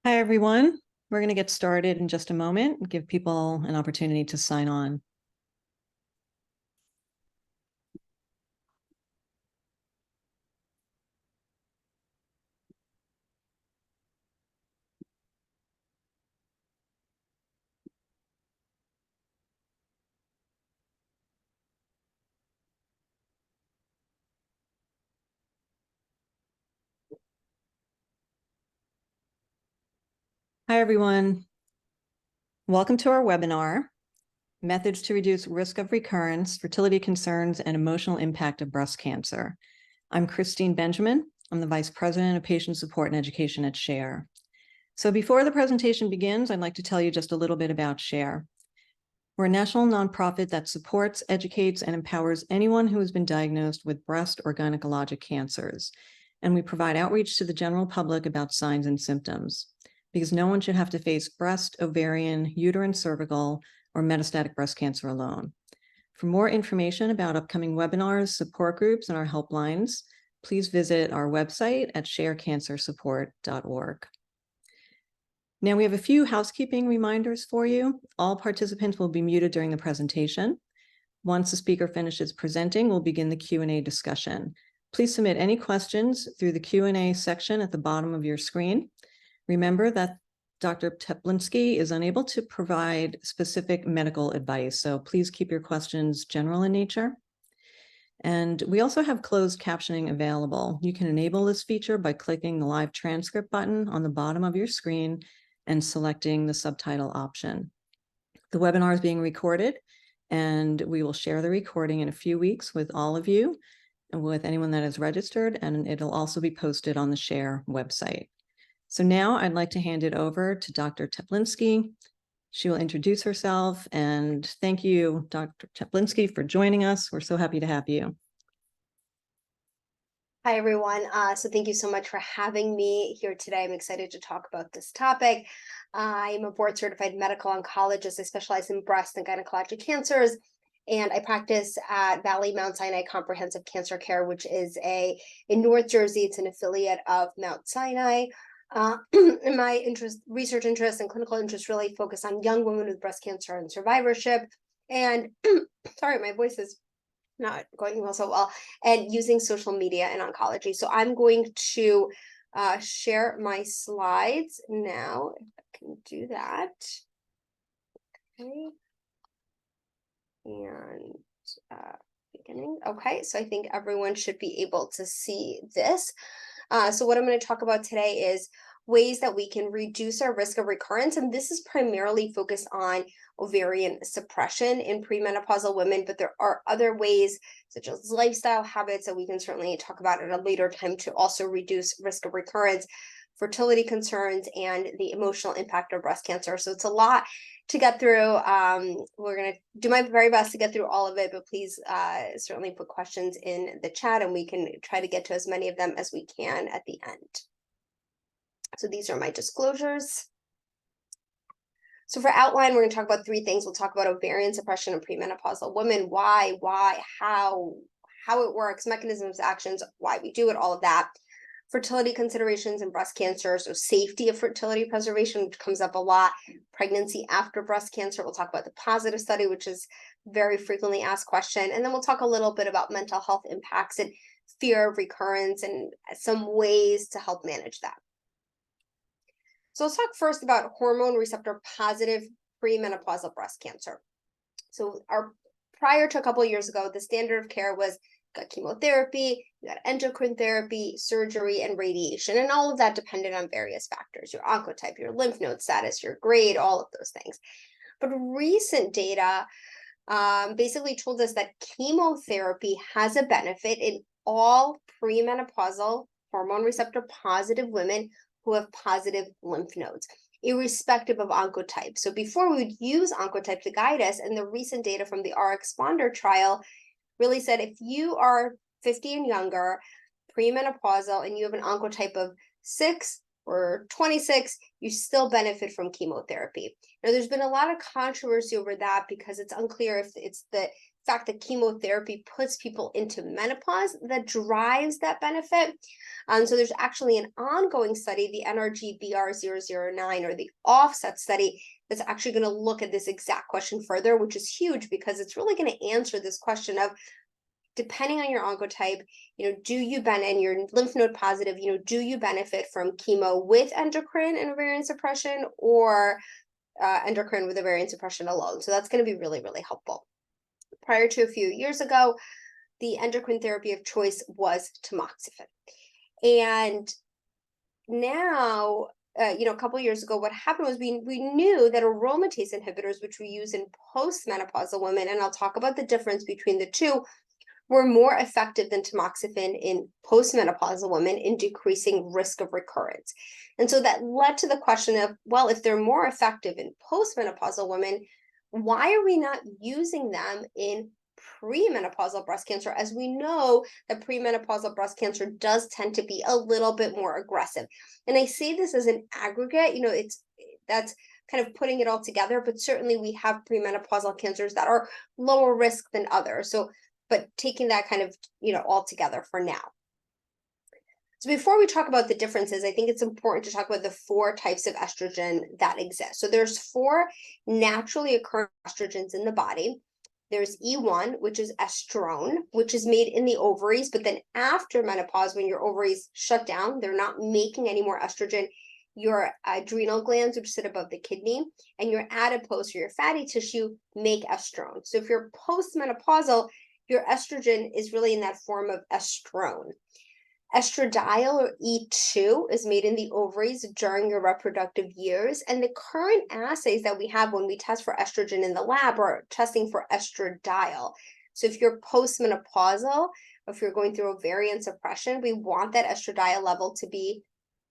Hi, everyone. We're going to get started in just a moment and give people an opportunity to sign on. Hi, everyone. Welcome to our webinar, Methods to Reduce Risk of Recurrence, Fertility Concerns, and Emotional Impact of Breast Cancer. I'm Christine Benjamin. I'm the Vice President of Patient Support and Education at SHARE. So before the presentation begins, I'd like to tell you just a little bit about SHARE. We're a national nonprofit that supports, educates, and empowers anyone who has been diagnosed with breast or gynecologic cancers. And we provide outreach to the general public about signs and symptoms, because no one should have to face breast, ovarian, uterine, cervical, or metastatic breast cancer alone. For more information about upcoming webinars, support groups, and our helplines, please visit our website at sharecancersupport.org. Now we have a few housekeeping reminders for you. All participants will be muted during the presentation. Once the speaker finishes presenting, we'll begin the Q&A discussion. Please submit any questions through the Q&A section at the bottom of your screen. Remember that Dr. Teplinsky is unable to provide specific medical advice, so please keep your questions general in nature. And we also have closed captioning available. You can enable this feature by clicking the live transcript button on the bottom of your screen and selecting the subtitle option. The webinar is being recorded, and we will share the recording in a few weeks with all of you and with anyone that is registered, and it'll also be posted on the SHARE website. So now I'd like to hand it over to Dr. Teplinsky. She will introduce herself, and thank you, Dr. Teplinsky, for joining us. We're so happy to have you. Hi, everyone. So thank you so much for having me here today. I'm excited to talk about this topic. I'm a board-certified medical oncologist. I specialize in breast and gynecologic cancers, and I practice at Valley Mount Sinai Comprehensive Cancer Care, which is in North Jersey. It's an affiliate of Mount Sinai. And my research interests and clinical interests really focus on young women with breast cancer and survivorship. And sorry, my voice is not going so well, and using social media in oncology. So I'm going to share my slides now, if I can do that. Okay. And beginning. Okay, so I think everyone should be able to see this. So what I'm going to talk about today is ways that we can reduce our risk of recurrence. And this is primarily focused on ovarian suppression in premenopausal women, but there are other ways, such as lifestyle habits, that we can certainly talk about at a later time to also reduce risk of recurrence, fertility concerns, and the emotional impact of breast cancer. So it's a lot to get through. We're going to do my very best to get through all of it, but please certainly put questions in the chat, and we can try to get to as many of them as we can at the end. So these are my disclosures. So for outline, we're going to talk about three things. We'll talk about ovarian suppression in premenopausal women, why, how it works, mechanisms, actions, why we do it, all of that. Fertility considerations in breast cancer, so safety of fertility preservation, which comes up a lot. Pregnancy after breast cancer, we'll talk about the positive study, which is very frequently asked question. And then we'll talk a little bit about mental health impacts and fear of recurrence and some ways to help manage that. So let's talk first about hormone receptor positive premenopausal breast cancer. So prior to a couple of years ago, the standard of care was you got chemotherapy, you got endocrine therapy, surgery, and radiation. And all of that depended on various factors, your oncotype, your lymph node status, your grade, all of those things. But recent data basically told us that chemotherapy has a benefit in all premenopausal hormone receptor positive women who have positive lymph nodes, irrespective of oncotype. So before we would use oncotype to guide us, and the recent data from the RxPonder trial really said if you are 50 and younger, premenopausal, and you have an oncotype of 6 or 26, you still benefit from chemotherapy. Now, there's been a lot of controversy over that because it's unclear if it's the fact that chemotherapy puts people into menopause that drives that benefit. So there's actually an ongoing study, the NRG-BR009, or the offset study, that's actually going to look at this exact question further, which is huge because it's really going to answer this question of, depending on your oncotype, do you and your lymph node positive, do you benefit from chemo with endocrine and ovarian suppression, or endocrine with ovarian suppression alone? So that's going to be really, really helpful. Prior to a few years ago, the endocrine therapy of choice was tamoxifen. And now, a couple of years ago, what happened was we knew that aromatase inhibitors, which we use in postmenopausal women, and I'll talk about the difference between the two, were more effective than tamoxifen in postmenopausal women in decreasing risk of recurrence. And so that led to the question of, well, if they're more effective in postmenopausal women, why are we not using them in premenopausal breast cancer, as we know that premenopausal breast cancer does tend to be a little bit more aggressive? And I say this as an aggregate, that's kind of putting it all together, but certainly we have premenopausal cancers that are lower risk than others. So, but taking that kind of, all together for now. So before we talk about the differences, I think it's important to talk about the 4 types of estrogen that exist. So there's 4 naturally occurring estrogens in the body. There's E1, which is estrone, which is made in the ovaries, but then after menopause, when your ovaries shut down, they're not making any more estrogen. Your adrenal glands, which sit above the kidney, and your adipose, or your fatty tissue, make estrone. So if you're postmenopausal, your estrogen is really in that form of estrone. Estradiol, or E2, is made in the ovaries during your reproductive years. And the current assays that we have when we test for estrogen in the lab are testing for estradiol. So if you're postmenopausal, if you're going through ovarian suppression, we want that estradiol level to be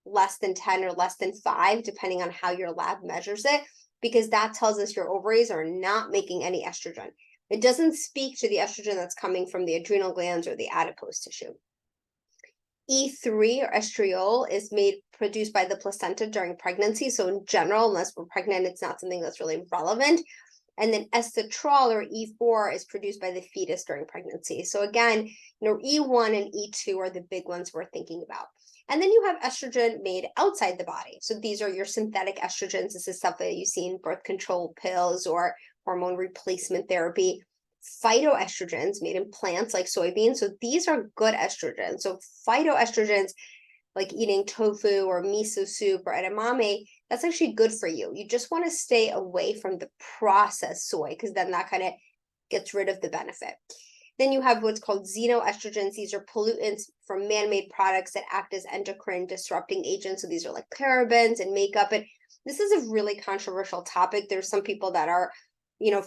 less than 10 or less than 5, depending on how your lab measures it, because that tells us your ovaries are not making any estrogen. It doesn't speak to the estrogen that's coming from the adrenal glands or the adipose tissue. E3, or estriol, is produced by the placenta during pregnancy. So in general, unless we're pregnant, it's not something that's really relevant. And then estetrol, or E4, is produced by the fetus during pregnancy. So again, E1 and E2 are the big ones we're thinking about. And then you have estrogen made outside the body. So these are your synthetic estrogens. This is stuff that you see in birth control pills or hormone replacement therapy. Phytoestrogens made in plants like soybeans. So these are good estrogens. So phytoestrogens, like eating tofu or miso soup or edamame, that's actually good for you. You just want to stay away from the processed soy, because then that kind of gets rid of the benefit. Then you have what's called xenoestrogens. These are pollutants from man-made products that act as endocrine disrupting agents. So these are like parabens and makeup. And this is a really controversial topic. There's some people that are,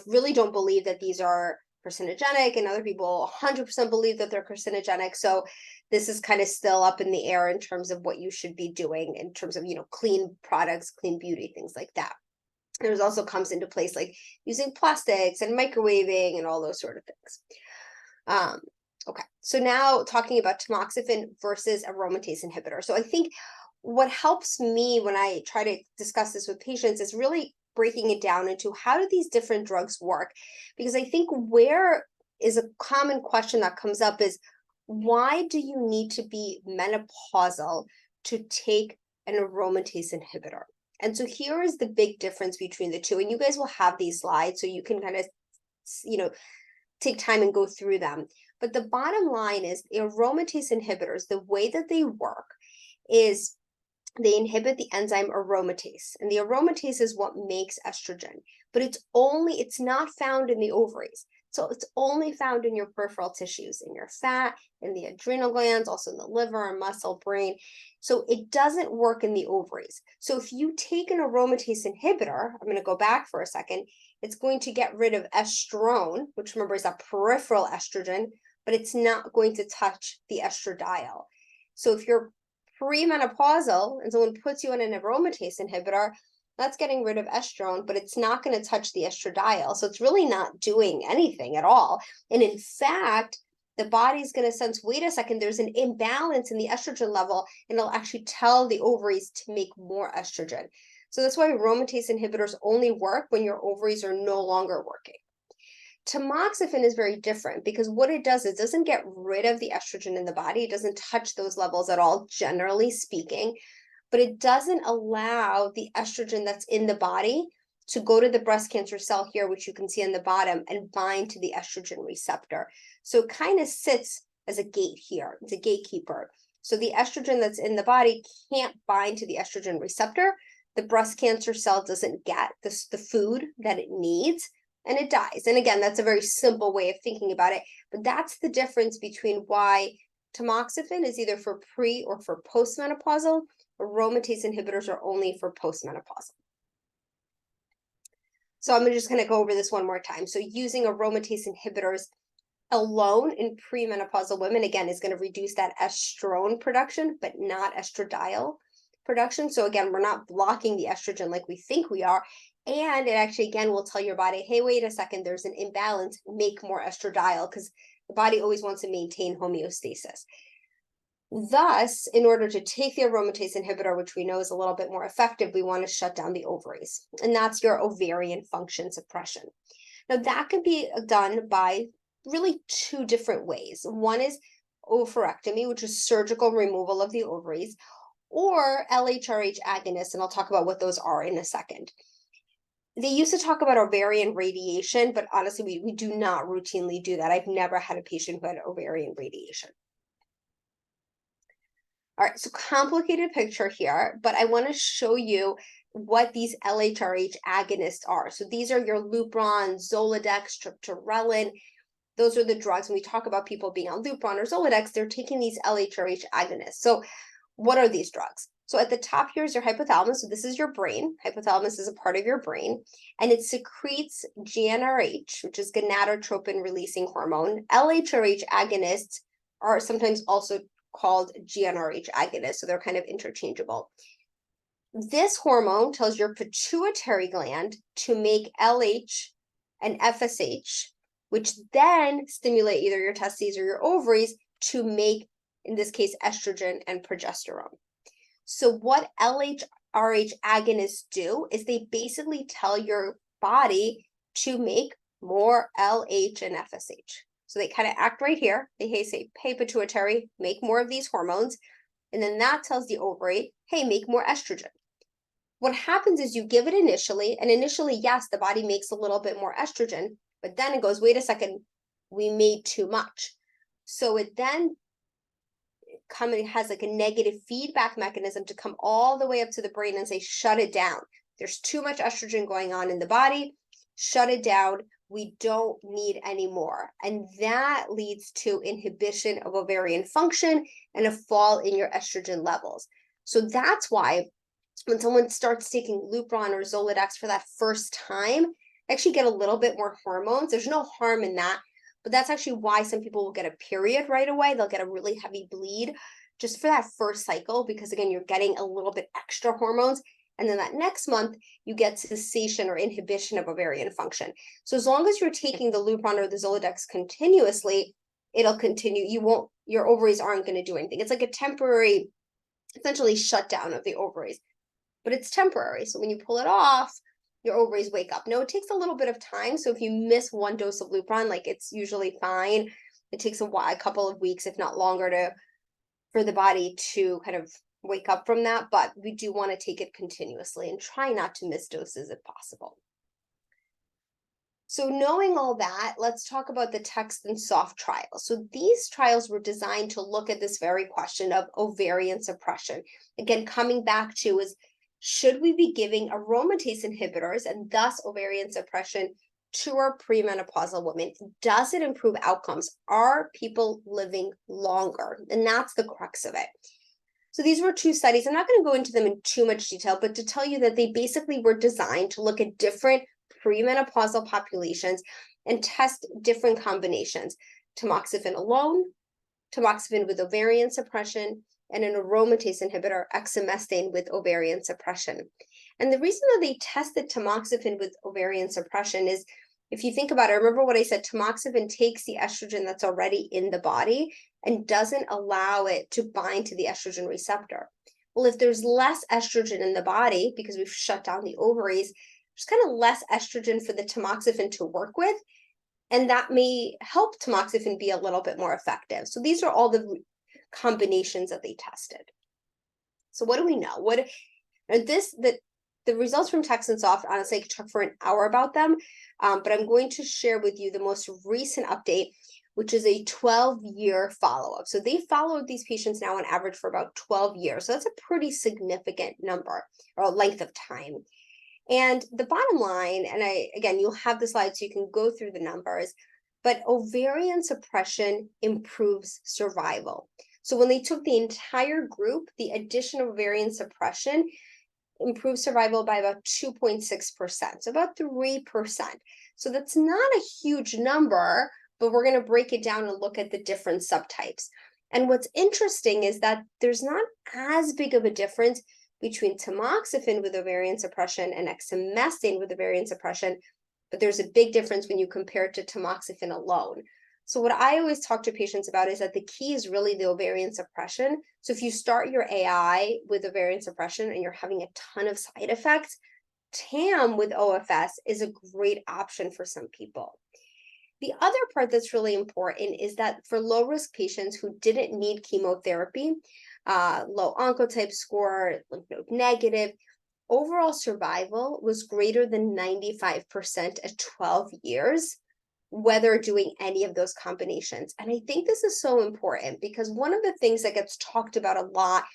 really don't believe that these are carcinogenic, and other people 100% believe that they're carcinogenic. So this is kind of still up in the air in terms of what you should be doing in terms of, clean products, clean beauty, things like that. There's also comes into place like using plastics and microwaving and all those sort of things. Okay, so now talking about tamoxifen versus aromatase inhibitor. So I think what helps me when I try to discuss this with patients is really breaking it down into, how do these different drugs work? Because I think where is a common question that comes up is, why do you need to be menopausal to take an aromatase inhibitor? And so here is the big difference between the two. And you guys will have these slides so you can kind of, take time and go through them. But the bottom line is, the aromatase inhibitors, the way that they work is they inhibit the enzyme aromatase. And the aromatase is what makes estrogen. But it's not found in the ovaries. So it's only found in your peripheral tissues, in your fat, in the adrenal glands, also in the liver and muscle, brain. So it doesn't work in the ovaries. So if you take an aromatase inhibitor, I'm going to go back for a second, it's going to get rid of estrone, which remember is a peripheral estrogen, but it's not going to touch the estradiol. So if you're premenopausal and someone puts you on an aromatase inhibitor, that's getting rid of estrone, but it's not going to touch the estradiol. So it's really not doing anything at all. And in fact, the body's going to sense, wait a second, there's an imbalance in the estrogen level, and it'll actually tell the ovaries to make more estrogen. So that's why aromatase inhibitors only work when your ovaries are no longer working. Tamoxifen is very different because what it does is it doesn't get rid of the estrogen in the body. It doesn't touch those levels at all, generally speaking, but it doesn't allow the estrogen that's in the body to go to the breast cancer cell here, which you can see on the bottom, and bind to the estrogen receptor. So it kind of sits as a gate here. It's a gatekeeper. So the estrogen that's in the body can't bind to the estrogen receptor. The breast cancer cell doesn't get the food that it needs, and it dies. And again, that's a very simple way of thinking about it, but that's the difference between why tamoxifen is either for pre or for postmenopausal. Aromatase inhibitors are only for postmenopausal. So I'm just going to go over this one more time. So using aromatase inhibitors alone in premenopausal women, again, is going to reduce that estrone production, but not estradiol production. So again, we're not blocking the estrogen like we think we are. And it actually, again, will tell your body, hey, wait a second, there's an imbalance, make more estradiol, because the body always wants to maintain homeostasis. Thus, in order to take the aromatase inhibitor, which we know is a little bit more effective, we want to shut down the ovaries. And that's your ovarian function suppression. Now, that can be done by really two different ways. One is oophorectomy, which is surgical removal of the ovaries, or LHRH agonists, and I'll talk about what those are in a second. They used to talk about ovarian radiation, but honestly, we do not routinely do that. I've never had a patient who had ovarian radiation. All right, so complicated picture here, but I want to show you what these LHRH agonists are. So these are your Lupron, Zoladex, Triptorelin. Those are the drugs. When we talk about people being on Lupron or Zoladex, they're taking these LHRH agonists. So what are these drugs? So at the top here is your hypothalamus. So this is your brain. Hypothalamus is a part of your brain, and it secretes GnRH, which is gonadotropin releasing hormone. LHRH agonists are sometimes also called GnRH agonists, so they're kind of interchangeable. This hormone tells your pituitary gland to make LH and FSH, which then stimulate either your testes or your ovaries to make, in this case, estrogen and progesterone. So what LHRH agonists do is they basically tell your body to make more LH and FSH. So they kind of act right here. They say, hey, pituitary, make more of these hormones. And then that tells the ovary, hey, make more estrogen. What happens is you give it initially, and initially, yes, the body makes a little bit more estrogen, but then it goes, wait a second, we made too much. So it then has like a negative feedback mechanism to come all the way up to the brain and say, shut it down. There's too much estrogen going on in the body. Shut it down. We don't need any more. And that leads to inhibition of ovarian function and a fall in your estrogen levels. So that's why when someone starts taking Lupron or Zoladex for that first time, they actually get a little bit more hormones. There's no harm in that, but that's actually why some people will get a period right away. They'll get a really heavy bleed just for that first cycle, because again, you're getting a little bit extra hormones. And then that next month, you get cessation or inhibition of ovarian function. So as long as you're taking the Lupron or the Zoladex continuously, it'll continue. Your ovaries aren't going to do anything. It's like a temporary, essentially shutdown of the ovaries, but it's temporary. So when you pull it off, your ovaries wake up. Now, it takes a little bit of time. So if you miss one dose of Lupron, like it's usually fine. It takes a couple of weeks, if not longer, for the body to kind of wake up from that, but we do want to take it continuously and try not to miss doses if possible. So knowing all that, let's talk about the text and soft trials. So these trials were designed to look at this very question of ovarian suppression. Again, coming back to is, should we be giving aromatase inhibitors and thus ovarian suppression to our premenopausal women? Does it improve outcomes? Are people living longer? And that's the crux of it. So these were two studies. I'm not going to go into them in too much detail, but to tell you that they basically were designed to look at different premenopausal populations and test different combinations. Tamoxifen alone, tamoxifen with ovarian suppression, and an aromatase inhibitor, exemestane, with ovarian suppression. And the reason that they tested tamoxifen with ovarian suppression is, if you think about it, remember what I said, tamoxifen takes the estrogen that's already in the body and doesn't allow it to bind to the estrogen receptor. Well, if there's less estrogen in the body, because we've shut down the ovaries, there's kind of less estrogen for the tamoxifen to work with. And that may help tamoxifen be a little bit more effective. So these are all the combinations that they tested. So what do we know? The results from Text and Soft, honestly, I could talk for an hour about them, but I'm going to share with you the most recent update, which is a 12-year follow-up. So they followed these patients now on average for about 12 years. So that's a pretty significant number or length of time. And the bottom line, and again, you'll have the slide so you can go through the numbers, but ovarian suppression improves survival. So when they took the entire group, the addition of ovarian suppression improved survival by about 2.6%, so about 3%. So that's not a huge number, but we're going to break it down and look at the different subtypes. And what's interesting is that there's not as big of a difference between tamoxifen with ovarian suppression and exemestane with ovarian suppression, but there's a big difference when you compare it to tamoxifen alone. So what I always talk to patients about is that the key is really the ovarian suppression. So if you start your AI with ovarian suppression and you're having a ton of side effects, TAM with OFS is a great option for some people. The other part that's really important is that for low-risk patients who didn't need chemotherapy, low oncotype score, lymph node negative, overall survival was greater than 95% at 12 years, whether doing any of those combinations. And I think this is so important because one of the things that gets talked about a lot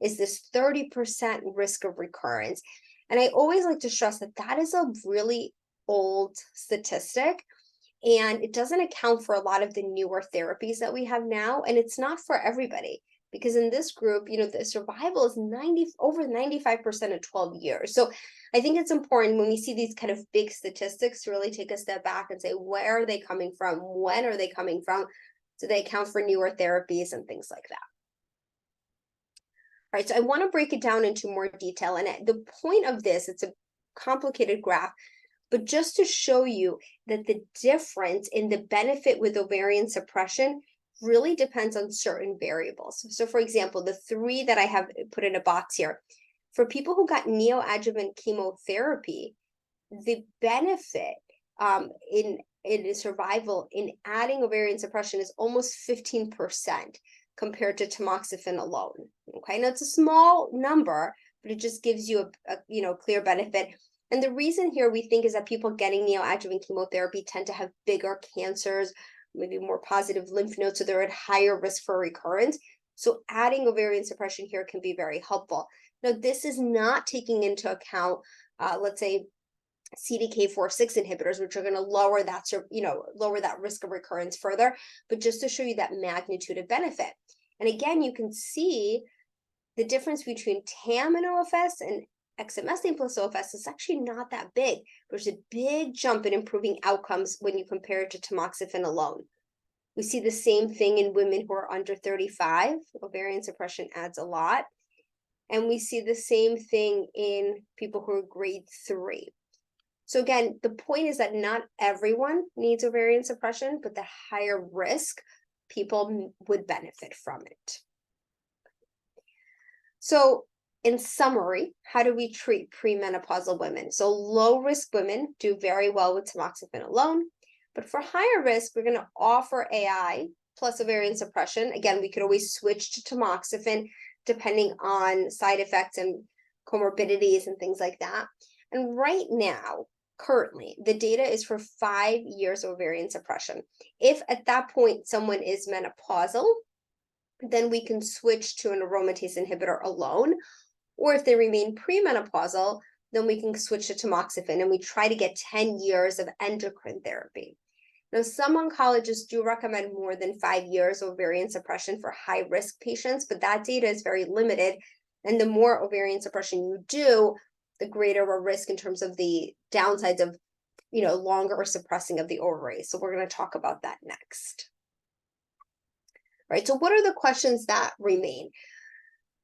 is this 30% risk of recurrence. And I always like to stress that that is a really old statistic, and it doesn't account for a lot of the newer therapies that we have now. And it's not for everybody, because in this group, the survival is over 95% at 12 years. So I think it's important when we see these kind of big statistics to really take a step back and say, where are they coming from? When are they coming from? Do they account for newer therapies and things like that? All right, so I want to break it down into more detail. And the point of this, it's a complicated graph, but just to show you that the difference in the benefit with ovarian suppression really depends on certain variables. So for example, the 3 that I have put in a box here, for people who got neoadjuvant chemotherapy, the benefit in survival in adding ovarian suppression is almost 15% compared to tamoxifen alone. Okay, now it's a small number, but it just gives you a clear benefit. And the reason here we think is that people getting neoadjuvant chemotherapy tend to have bigger cancers, maybe more positive lymph nodes, so they're at higher risk for recurrence. So adding ovarian suppression here can be very helpful. Now, this is not taking into account, let's say, CDK4/6 inhibitors, which are going to lower that risk of recurrence further, but just to show you that magnitude of benefit. And again, you can see the difference between TAM and OFS and exemestane plus OFS is actually not that big. There's a big jump in improving outcomes when you compare it to tamoxifen alone. We see the same thing in women who are under 35. Ovarian suppression adds a lot. And we see the same thing in people who are grade 3. So again, the point is that not everyone needs ovarian suppression, but the higher risk people would benefit from it. So in summary, how do we treat premenopausal women? So low-risk women do very well with tamoxifen alone, but for higher risk, we're going to offer AI plus ovarian suppression. Again, we could always switch to tamoxifen depending on side effects and comorbidities and things like that. And right now, currently, the data is for 5 years of ovarian suppression. If at that point someone is menopausal, then we can switch to an aromatase inhibitor alone. Or if they remain premenopausal, then we can switch to tamoxifen, and we try to get 10 years of endocrine therapy. Now, some oncologists do recommend more than 5 years of ovarian suppression for high-risk patients, but that data is very limited. And the more ovarian suppression you do, the greater a risk in terms of the downsides of, longer suppressing of the ovaries. So we're going to talk about that next. All right, so what are the questions that remain?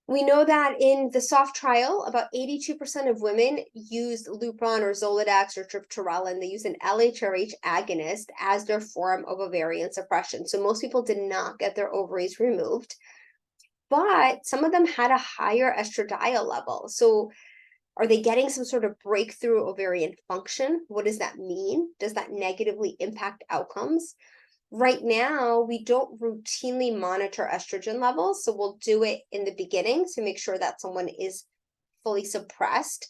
We know that in the SOFT trial, about 82% of women used Lupron or Zoladex or triptorelin. They use an LHRH agonist as their form of ovarian suppression. So most people did not get their ovaries removed, but some of them had a higher estradiol level. So Are they getting some sort of breakthrough ovarian function? What does that mean? Does that negatively impact outcomes? Right now, we don't routinely monitor estrogen levels, so we'll do it in the beginning to make sure that someone is fully suppressed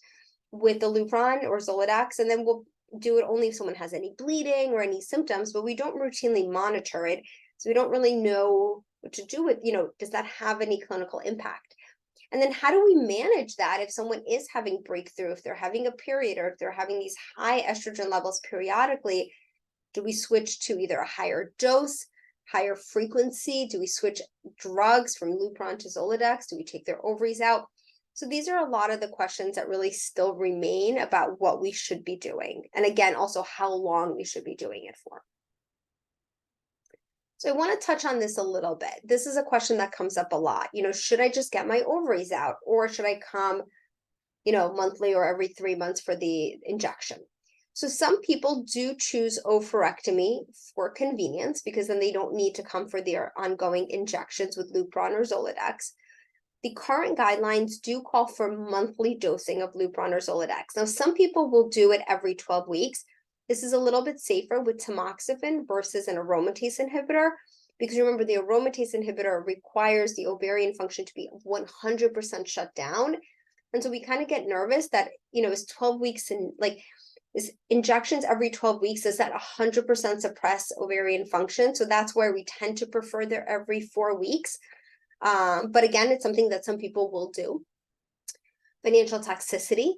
with the Lupron or Zoladex, and then we'll do it only if someone has any bleeding or any symptoms, but we don't routinely monitor it, so we don't really know what to do with, does that have any clinical impact? And then how do we manage that if someone is having breakthrough, if they're having a period, or if they're having these high estrogen levels periodically? Do we switch to either a higher dose, higher frequency? Do we switch drugs from Lupron to Zoladex? Do we take their ovaries out? So these are a lot of the questions that really still remain about what we should be doing. And again, also how long we should be doing it for. So I want to touch on this a little bit. This is a question that comes up a lot. Should I just get my ovaries out, or should I come, monthly or every 3 months for the injection? So some people do choose oophorectomy for convenience, because then they don't need to come for their ongoing injections with Lupron or Zoladex. The current guidelines do call for monthly dosing of Lupron or Zoladex. Now, some people will do it every 12 weeks. This is a little bit safer with tamoxifen versus an aromatase inhibitor, because remember, the aromatase inhibitor requires the ovarian function to be 100% shut down. And so we kind of get nervous that, is 12 weeks and is injections every 12 weeks, does that 100% suppress ovarian function? So that's where we tend to prefer their every 4 weeks. But again, it's something that some people will do. Financial toxicity,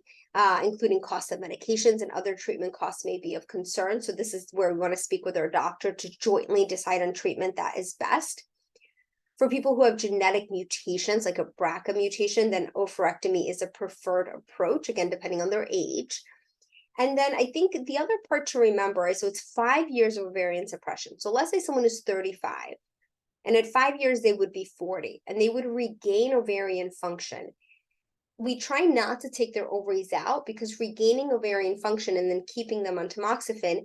including cost of medications and other treatment costs, may be of concern. So this is where we want to speak with our doctor to jointly decide on treatment that is best. For people who have genetic mutations, like a BRCA mutation, then oophorectomy is a preferred approach, again, depending on their age. And then I think the other part to remember is, so it's 5 years of ovarian suppression. So let's say someone is 35, and at 5 years, they would be 40, and they would regain ovarian function. We try not to take their ovaries out, because regaining ovarian function and then keeping them on tamoxifen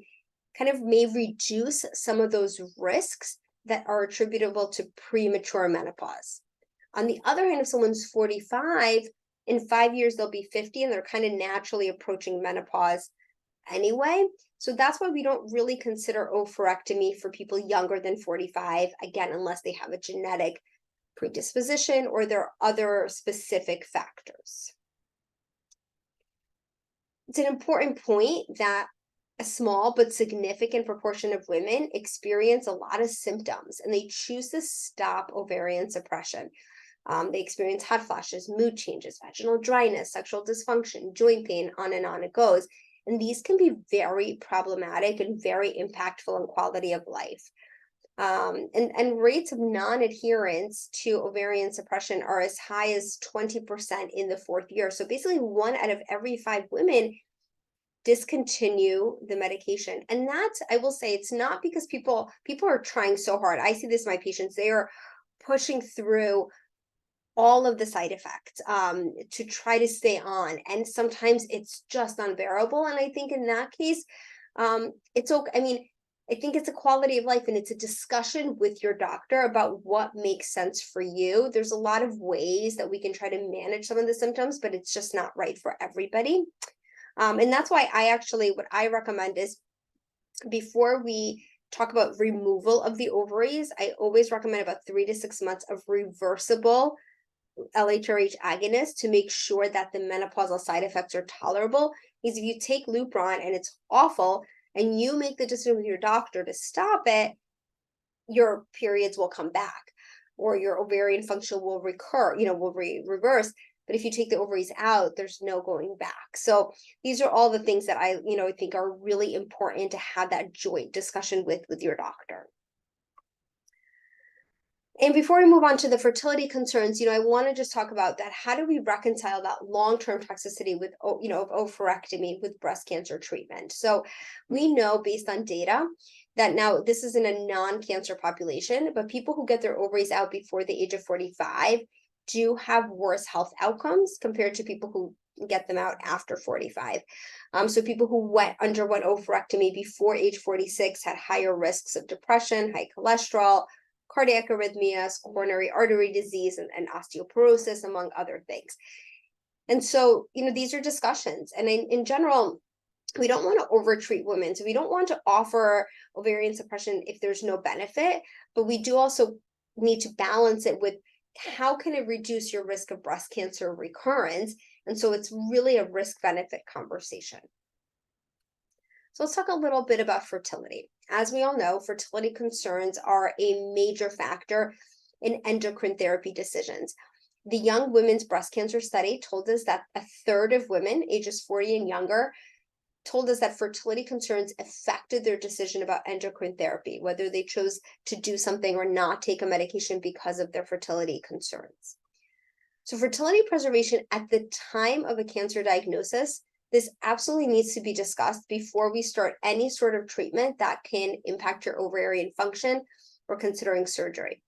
kind of may reduce some of those risks that are attributable to premature menopause. On the other hand, if someone's 45, in 5 years, they'll be 50, and they're kind of naturally approaching menopause anyway. So that's why we don't really consider oophorectomy for people younger than 45, again, unless they have a genetic predisposition or there are other specific factors. It's an important point that a small but significant proportion of women experience a lot of symptoms, and they choose to stop ovarian suppression. They experience hot flashes, mood changes, vaginal dryness, sexual dysfunction, joint pain, on it goes. And these can be very problematic and very impactful on quality of life. And rates of non-adherence to ovarian suppression are as high as 20% in the 4th year. So basically 1 out of every 5 women discontinue the medication. And that's, I will say, it's not because people are trying so hard. I see this in my patients. They are pushing through all of the side effects to try to stay on, and sometimes it's just unbearable. And I think in that case, it's okay. I mean, I think it's a quality of life, and it's a discussion with your doctor about what makes sense for you. There's a lot of ways that we can try to manage some of the symptoms, but it's just not right for everybody. And that's why what I recommend is, before we talk about removal of the ovaries, I always recommend about 3 to 6 months of reversible LHRH agonist to make sure that the menopausal side effects are tolerable. Because if you take Lupron and it's awful, and you make the decision with your doctor to stop it, your periods will come back, or your ovarian function will recur, will reverse. But if you take the ovaries out, there's no going back. So these are all the things that I think are really important to have that joint discussion with your doctor. And before we move on to the fertility concerns, I want to just talk about that. How do we reconcile that long-term toxicity with, of oophorectomy with breast cancer treatment? So we know, based on data, that now this is in a non-cancer population, but people who get their ovaries out before the age of 45 do have worse health outcomes compared to people who get them out after 45. So people who underwent oophorectomy before age 46 had higher risks of depression, high cholesterol, cardiac arrhythmias, coronary artery disease, and osteoporosis, among other things. And so, these are discussions. And in general, we don't want to overtreat women. So we don't want to offer ovarian suppression if there's no benefit, but we do also need to balance it with how can it reduce your risk of breast cancer recurrence? And so it's really a risk-benefit conversation. So let's talk a little bit about fertility. As we all know, fertility concerns are a major factor in endocrine therapy decisions. The Young Women's Breast Cancer Study told us that a third of women ages 40 and younger told us that fertility concerns affected their decision about endocrine therapy, whether they chose to do something or not take a medication because of their fertility concerns. So fertility preservation at the time of a cancer diagnosis, this absolutely needs to be discussed before we start any sort of treatment that can impact your ovarian function or considering surgery.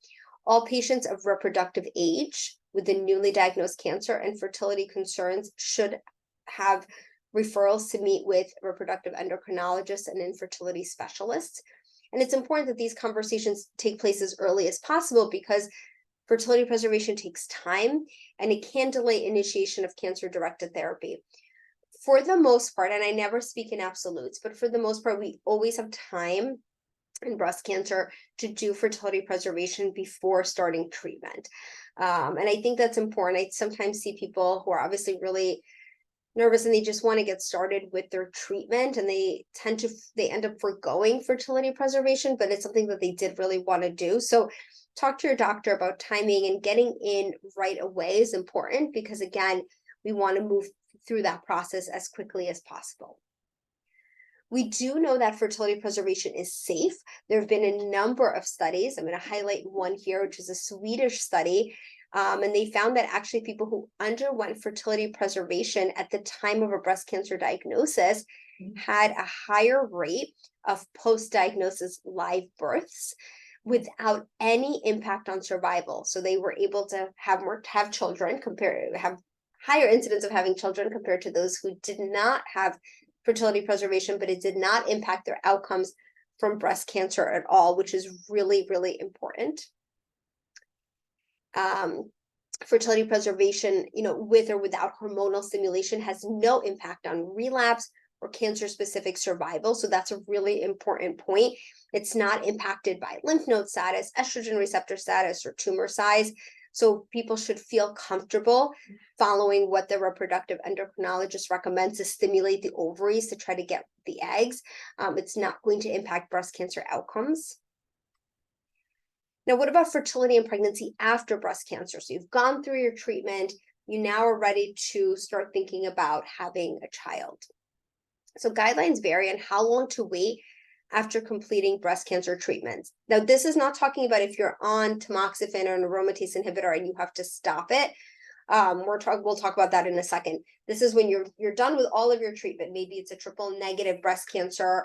All patients of reproductive age with a newly diagnosed cancer and fertility concerns should have referrals to meet with reproductive endocrinologists and infertility specialists. And it's important that these conversations take place as early as possible because fertility preservation takes time and it can delay initiation of cancer-directed therapy. For the most part, and I never speak in absolutes, but for the most part, we always have time in breast cancer to do fertility preservation before starting treatment. And I think that's important. I sometimes see people who are obviously really nervous and they just want to get started with their treatment and they end up foregoing fertility preservation, but it's something that they did really want to do. So talk to your doctor about timing, and getting in right away is important because, again, we want to move through that process as quickly as possible. We do know that fertility preservation is safe. There have been a number of studies. I'm going to highlight one here, which is a Swedish study. And they found that actually people who underwent fertility preservation at the time of a breast cancer diagnosis had a higher rate of post-diagnosis live births without any impact on survival. So they were able to have children, have higher incidence of having children compared to those who did not have fertility preservation, but it did not impact their outcomes from breast cancer at all, which is really, really important. Fertility preservation, with or without hormonal stimulation has no impact on relapse or cancer-specific survival. So that's a really important point. It's not impacted by lymph node status, estrogen receptor status, or tumor size. So people should feel comfortable following what the reproductive endocrinologist recommends to stimulate the ovaries to try to get the eggs. It's not going to impact breast cancer outcomes. Now, what about fertility and pregnancy after breast cancer? So you've gone through your treatment, you now are ready to start thinking about having a child. So guidelines vary on how long to wait after completing breast cancer treatments. Now, this is not talking about if you're on tamoxifen or an aromatase inhibitor and you have to stop it. We'll talk about that in a second. This is when you're done with all of your treatment. Maybe it's a triple negative breast cancer,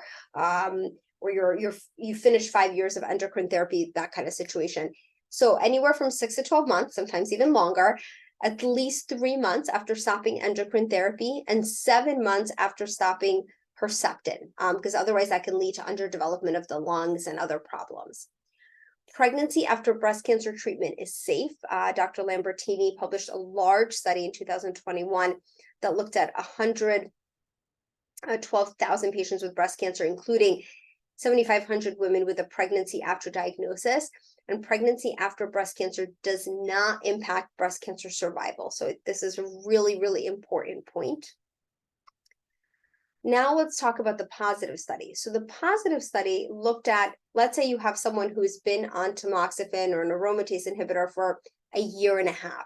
or you finished 5 years of endocrine therapy, that kind of situation. So anywhere from 6 to 12 months, sometimes even longer, at least 3 months after stopping endocrine therapy, and 7 months after stopping Herceptin, because otherwise that can lead to underdevelopment of the lungs and other problems. Pregnancy after breast cancer treatment is safe. Dr. Lambertini published a large study in 2021 that looked at 112,000 patients with breast cancer, including 7,500 women with a pregnancy after diagnosis. And pregnancy after breast cancer does not impact breast cancer survival. So this is a really, really important point. Now let's talk about the positive study. So the positive study looked at, let's say you have someone who's been on tamoxifen or an aromatase inhibitor for a year and a half,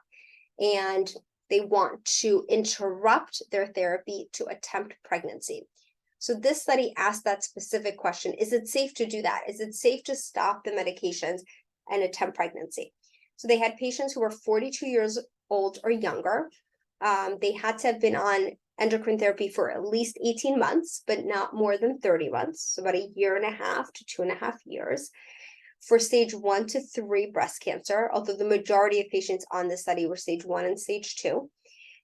and they want to interrupt their therapy to attempt pregnancy. So this study asked that specific question: is it safe to do that? Is it safe to stop the medications and attempt pregnancy? So they had patients who were 42 years old or younger. They had to have been on endocrine therapy for at least 18 months, but not more than 30 months, so about a year and a half to 2.5 years, for stage 1 to 3 breast cancer, although the majority of patients on this study were stage 1 and stage 2.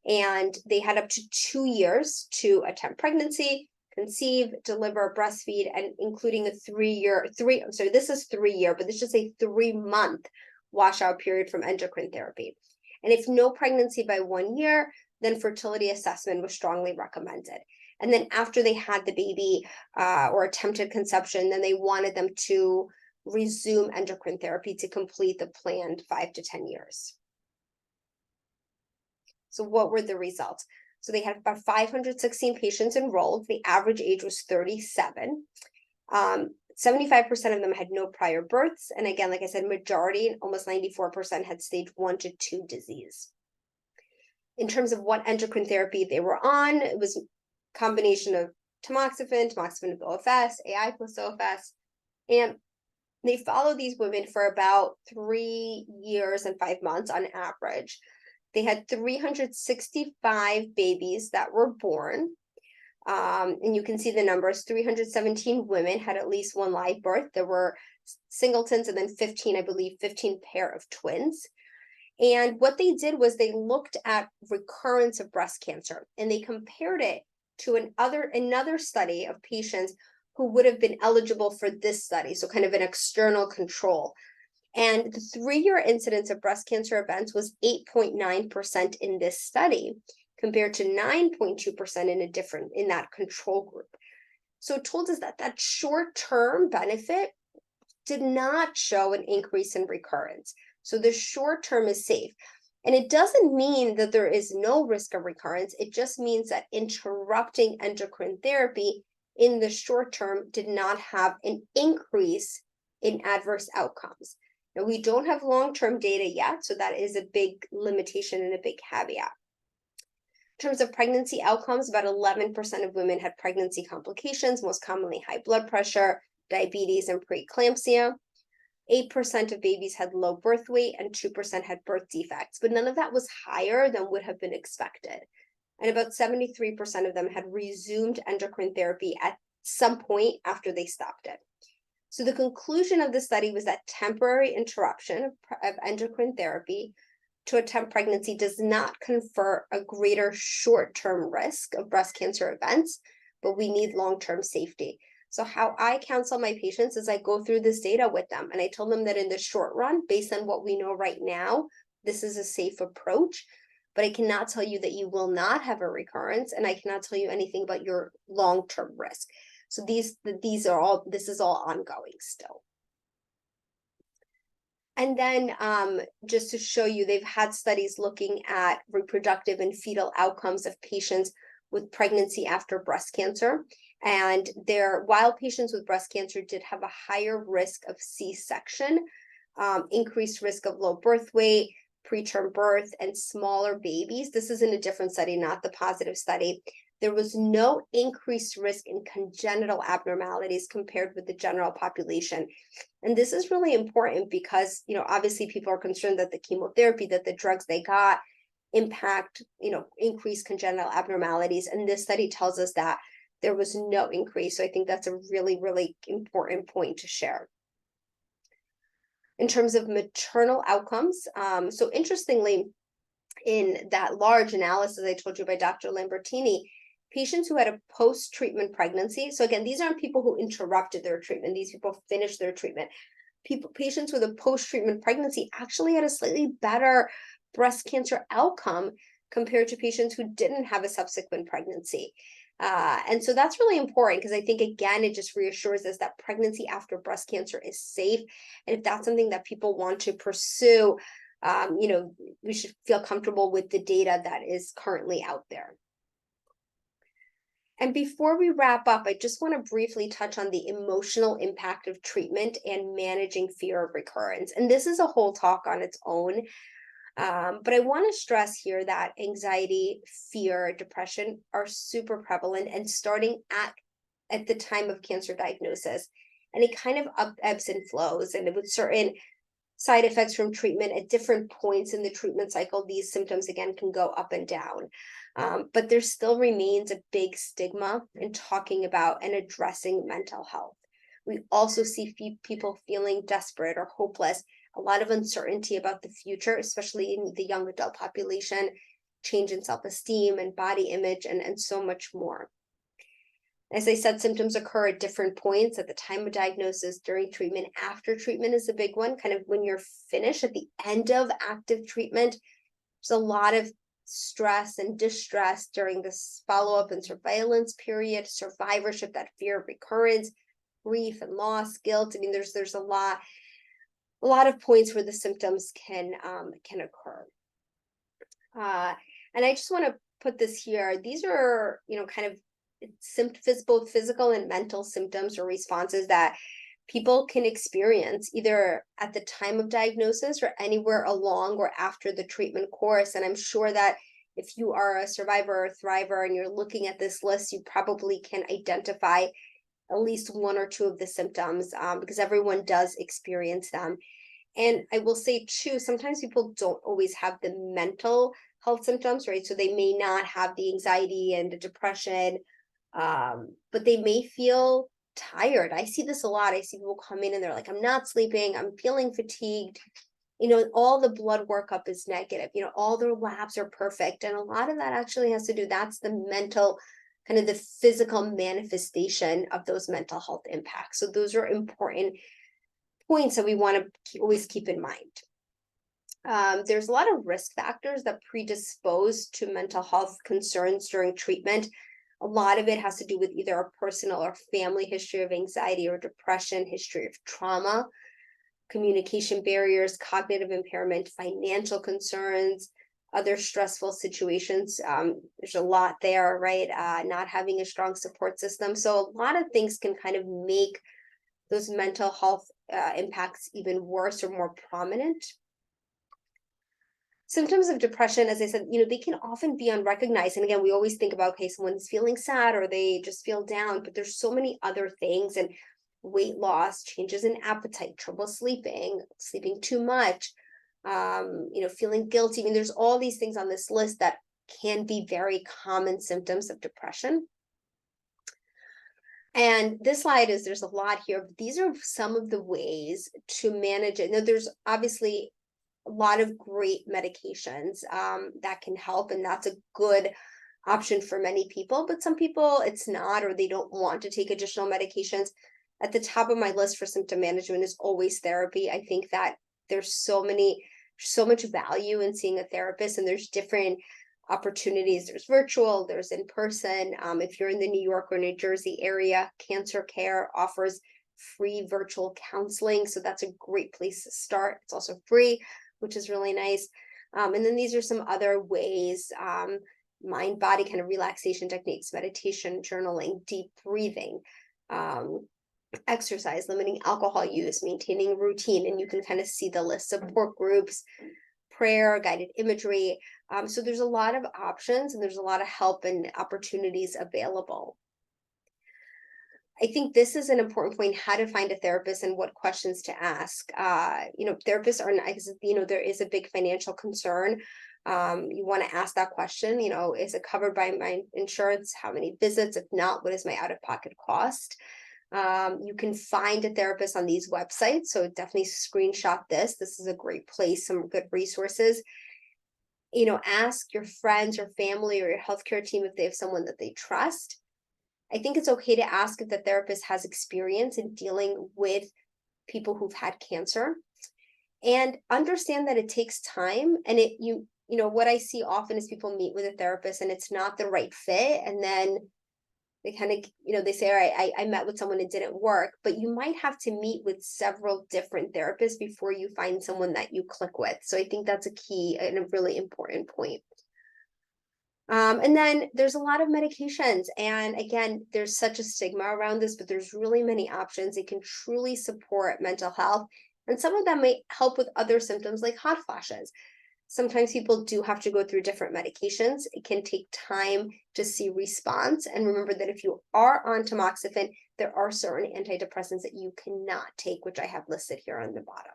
And they had up to 2 years to attempt pregnancy, conceive, deliver, breastfeed, and including a 3-year, this is 3-year, but this is a 3-month washout period from endocrine therapy. And if no pregnancy by 1 year, then fertility assessment was strongly recommended. And then after they had the baby or attempted conception, then they wanted them to resume endocrine therapy to complete the planned 5 to 10 years. So what were the results? So they had about 516 patients enrolled. The average age was 37. 75% of them had no prior births. And again, like I said, majority, almost 94%, had stage 1 to 2 disease. In terms of what endocrine therapy they were on, it was a combination of tamoxifen with OFS, AI plus OFS, and they followed these women for about 3 years and 5 months on average. They had 365 babies that were born. And you can see the numbers. 317 women had at least one live birth. There were singletons and then 15 pair of twins. And what they did was they looked at recurrence of breast cancer, and they compared it to another study of patients who would have been eligible for this study, so kind of an external control. And the 3-year incidence of breast cancer events was 8.9% in this study, compared to 9.2% in that control group. So it told us that short-term benefit did not show an increase in recurrence. So the short term is safe. And it doesn't mean that there is no risk of recurrence. It just means that interrupting endocrine therapy in the short term did not have an increase in adverse outcomes. Now, we don't have long-term data yet, so that is a big limitation and a big caveat. In terms of pregnancy outcomes, about 11% of women had pregnancy complications, most commonly high blood pressure, diabetes, and preeclampsia. 8% of babies had low birth weight and 2% had birth defects, but none of that was higher than would have been expected. And about 73% of them had resumed endocrine therapy at some point after they stopped it. So the conclusion of the study was that temporary interruption of endocrine therapy to attempt pregnancy does not confer a greater short-term risk of breast cancer events, but we need long-term safety. So how I counsel my patients is I go through this data with them, and I tell them that in the short run, based on what we know right now, this is a safe approach, but I cannot tell you that you will not have a recurrence, and I cannot tell you anything about your long-term risk. So this is all ongoing still. And then just to show you, they've had studies looking at reproductive and fetal outcomes of patients with pregnancy after breast cancer. And while patients with breast cancer did have a higher risk of C-section, increased risk of low birth weight, preterm birth, and smaller babies, this is in a different study, not the positive study, there was no increased risk in congenital abnormalities compared with the general population. And this is really important because, obviously people are concerned that the chemotherapy, that the drugs they got impact, increase congenital abnormalities. And this study tells us that there was no increase. So I think that's a really, really important point to share. In terms of maternal outcomes, so interestingly, in that large analysis I told you by Dr. Lambertini, patients who had a post-treatment pregnancy, so again, these aren't people who interrupted their treatment, these people finished their treatment. Patients with a post-treatment pregnancy actually had a slightly better breast cancer outcome compared to patients who didn't have a subsequent pregnancy. And so that's really important because I think, again, it just reassures us that pregnancy after breast cancer is safe. And if that's something that people want to pursue, we should feel comfortable with the data that is currently out there. And before we wrap up, I just want to briefly touch on the emotional impact of treatment and managing fear of recurrence. And this is a whole talk on its own. But I want to stress here that anxiety, fear, depression are super prevalent and starting at the time of cancer diagnosis. And it kind of ebbs and flows. And with certain side effects from treatment at different points in the treatment cycle, these symptoms, again, can go up and down. But there still remains a big stigma in talking about and addressing mental health. We also see people feeling desperate or hopeless, a lot of uncertainty about the future, especially in the young adult population, change in self-esteem and body image, and so much more. As I said, symptoms occur at different points at the time of diagnosis, during treatment, after treatment is a big one, kind of when you're finished at the end of active treatment. There's a lot of stress and distress during this follow-up and surveillance period, survivorship, that fear of recurrence, grief and loss, guilt. I mean, there's a lot of points where the symptoms can occur. And I just want to put this here. These are, kind of both physical and mental symptoms or responses that people can experience either at the time of diagnosis or anywhere along or after the treatment course. And I'm sure that if you are a survivor or thriver and you're looking at this list, you probably can identify at least one or two of the symptoms, because everyone does experience them. And I will say too, sometimes people don't always have the mental health symptoms, right? So they may not have the anxiety and the depression, but they may feel tired. I see this a lot. I see people come in and they're like, I'm not sleeping, I'm feeling fatigued. All the blood workup is negative, all their labs are perfect. And a lot of that actually has to do, that's the mental, kind of the physical manifestation of those mental health impacts. So those are important points that we want to always keep in mind. There's a lot of risk factors that predispose to mental health concerns during treatment. A lot of it has to do with either a personal or family history of anxiety or depression, history of trauma, communication barriers, cognitive impairment, financial concerns, other stressful situations. There's a lot there, right? Not having a strong support system. So a lot of things can kind of make those mental health impacts even worse or more prominent. Symptoms of depression, as I said, they can often be unrecognized. And again, we always think about, okay, someone's feeling sad or they just feel down, but there's so many other things, and weight loss, changes in appetite, trouble sleeping, sleeping too much, feeling guilty. I mean, there's all these things on this list that can be very common symptoms of depression. And this slide there's a lot here, but these are some of the ways to manage it. Now, there's obviously a lot of great medications that can help, and that's a good option for many people, but some people it's not, or they don't want to take additional medications. At the top of my list for symptom management is always therapy. I think that there's so much value in seeing a therapist, and there's different opportunities. There's virtual, there's in person. If you're in the New York or New Jersey area, Cancer Care offers free virtual counseling, so that's a great place to start. It's also free, which is really nice. And then these are some other ways, mind body kind of relaxation techniques, meditation, journaling, deep breathing, exercise, limiting alcohol use, maintaining routine. And you can kind of see the list: support groups, prayer, guided imagery. So there's a lot of options, and there's a lot of help and opportunities available. I think this is an important point: how to find a therapist and what questions to ask. Therapists are nice. There is a big financial concern. You want to ask that question. Is it covered by my insurance? How many visits? If not, what is my out-of-pocket cost? You can find a therapist on these websites, so definitely screenshot this. This is a great place, some good resources. Ask your friends or family or your healthcare team if they have someone that they trust. I think it's okay to ask if the therapist has experience in dealing with people who've had cancer, and understand that it takes time. And what I see often is people meet with a therapist and it's not the right fit, and then they kind of, they say, all right, I met with someone, it didn't work, but you might have to meet with several different therapists before you find someone that you click with. So I think that's a key and a really important point. And then there's a lot of medications. And again, there's such a stigma around this, but there's really many options. It can truly support mental health. And some of them may help with other symptoms like hot flashes. Sometimes people do have to go through different medications. It can take time to see response. And remember that if you are on tamoxifen, there are certain antidepressants that you cannot take, which I have listed here on the bottom.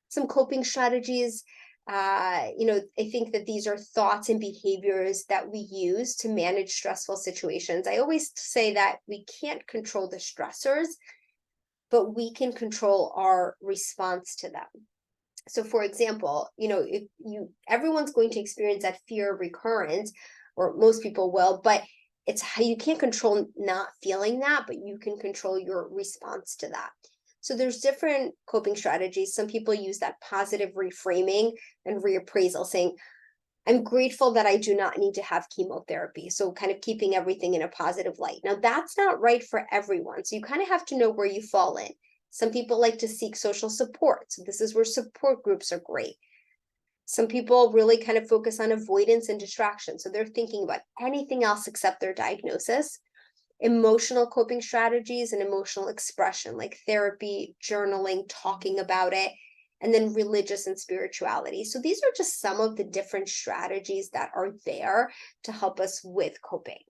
Some coping strategies. I think that these are thoughts and behaviors that we use to manage stressful situations. I always say that we can't control the stressors, but we can control our response to them. So for example, if everyone's going to experience that fear of recurrence, or most people will, but it's how you can't control not feeling that, but you can control your response to that. So there's different coping strategies. Some people use that positive reframing and reappraisal, saying, I'm grateful that I do not need to have chemotherapy. So kind of keeping everything in a positive light. Now that's not right for everyone. So you kind of have to know where you fall in. Some people like to seek social support. So this is where support groups are great. Some people really kind of focus on avoidance and distraction. So they're thinking about anything else except their diagnosis. Emotional coping strategies and emotional expression, like therapy, journaling, talking about it, and then religious and spirituality. So these are just some of the different strategies that are there to help us with coping.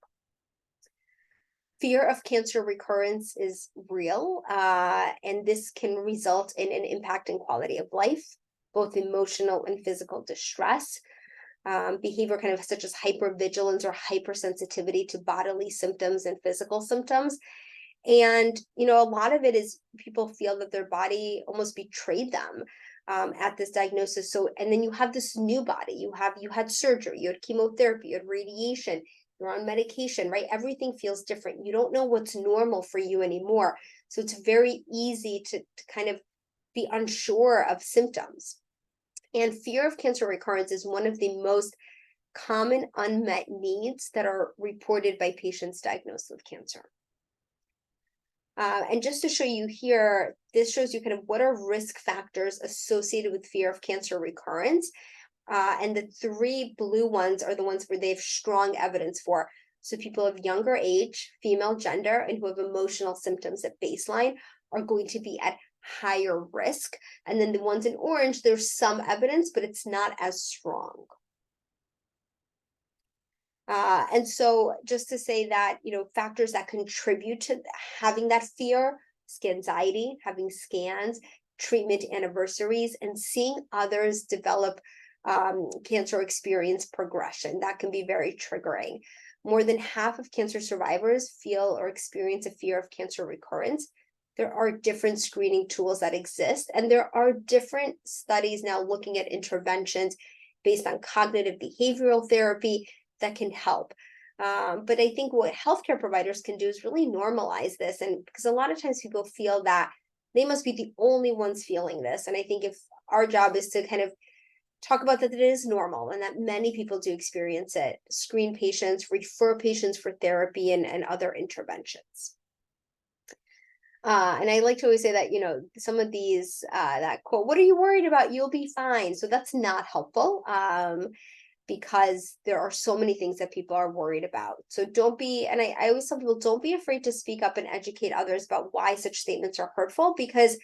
Fear of cancer recurrence is real, and this can result in an impact in quality of life, both emotional and physical distress. Behavior kind of such as hypervigilance or hypersensitivity to bodily symptoms and physical symptoms. And, a lot of it is people feel that their body almost betrayed them at this diagnosis. So, and then you have this new body, you had surgery, you had chemotherapy, you had radiation, you're on medication, right? Everything feels different. You don't know what's normal for you anymore. So it's very easy to kind of be unsure of symptoms. And fear of cancer recurrence is one of the most common unmet needs that are reported by patients diagnosed with cancer. And just to show you here, this shows you kind of what are risk factors associated with fear of cancer recurrence. And the three blue ones are the ones where they have strong evidence for. So people of younger age, female gender, and who have emotional symptoms at baseline are going to be at higher risk. And then the ones in orange, there's some evidence, but it's not as strong. And so just to say that, factors that contribute to having that fear, anxiety, having scans, treatment anniversaries, and seeing others develop cancer experience progression. That can be very triggering. More than half of cancer survivors feel or experience a fear of cancer recurrence. There are different screening tools that exist, and there are different studies now looking at interventions based on cognitive behavioral therapy that can help. But I think what healthcare providers can do is really normalize this. And because a lot of times people feel that they must be the only ones feeling this. And I think if our job is to kind of talk about that it is normal and that many people do experience it, screen patients, refer patients for therapy and other interventions. And I like to always say that, some of these, that quote, what are you worried about? You'll be fine. So that's not helpful. Because there are so many things that people are worried about. So don't be, and I always tell people, don't be afraid to speak up and educate others about why such statements are hurtful, because